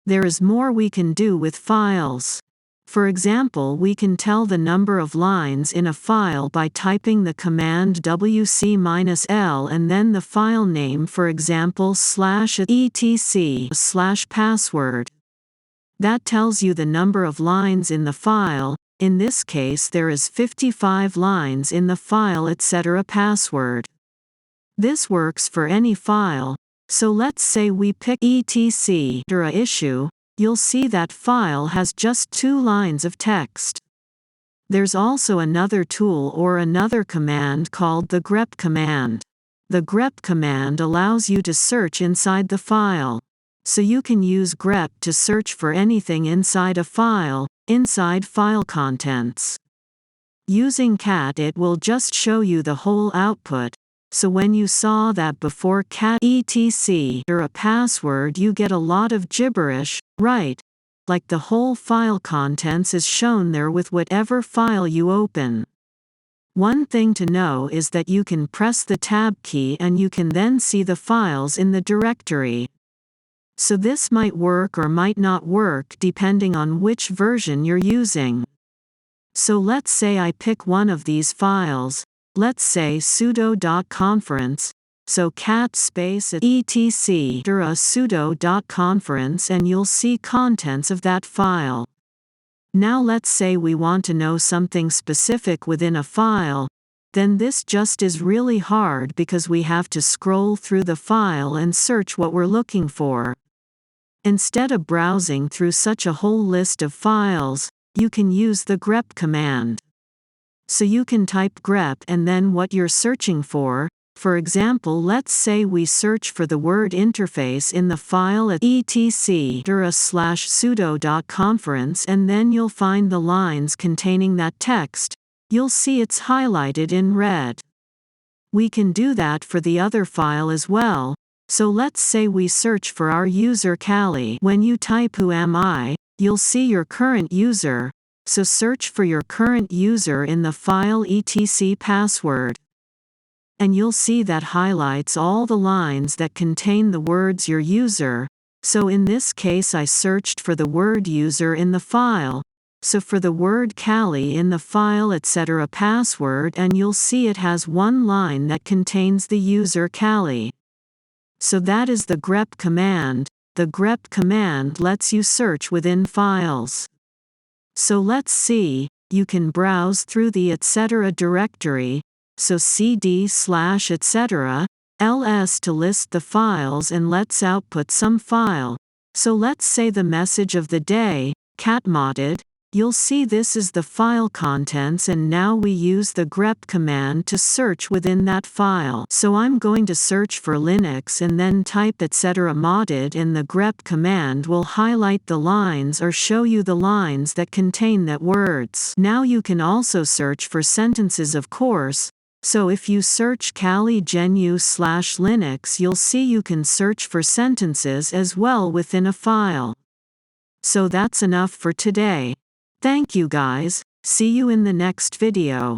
There is more we can do with files. For example, we can tell the number of lines in a file by typing the command wc-l and then the file name, for example /etc/password. That tells you the number of lines in the file. In this case there is 55 lines in the file etc/password. This works for any file, so let's say we pick etc issue. You'll see that file has just 2 lines of text. There's also another tool or another command called the grep command. The grep command allows you to search inside the file. So you can use grep to search for anything inside a file, inside file contents. Using cat, it will just show you the whole output. So when you saw that before cat etc or a password, you get a lot of gibberish, right? Like the whole file contents is shown there with whatever file you open. One thing to know is that you can press the tab key and you can then see the files in the directory. So this might work or might not work depending on which version you're using. So let's say I pick one of these files. Let's say sudo.conference, so cat space etc or a sudo.conference, and you'll see contents of that file. Now let's say we want to know something specific within a file, then this just is really hard because we have to scroll through the file and search what we're looking for. Instead of browsing through such a whole list of files, you can use the grep command. So you can type grep and then what you're searching for. For example, let's say we search for the word interface in the file at etc or a /sudo.conference, and then you'll find the lines containing that text. You'll see it's highlighted in red. We can do that for the other file as well. So let's say we search for our user Callie. When you type who am I, you'll see your current user. So search for your current user in the file etc/password. And you'll see that highlights all the lines that contain the words your user. So in this case I searched for the word user in the file. So for the word Callie in the file etc/password, and you'll see it has one line that contains the user Callie. So that is the grep command. The grep command lets you search within files. So let's see, you can browse through the etc directory, so cd/etc, ls to list the files, and let's output some file. So let's say the message of the day, catmodded. You'll see this is the file contents, and now we use the grep command to search within that file. So I'm going to search for Linux and then type etc modded, and the grep command will highlight the lines or show you the lines that contain that words. Now you can also search for sentences, of course. So if you search Callie gnu/Linux, you'll see you can search for sentences as well within a file. So that's enough for today. Thank you guys, see you in the next video.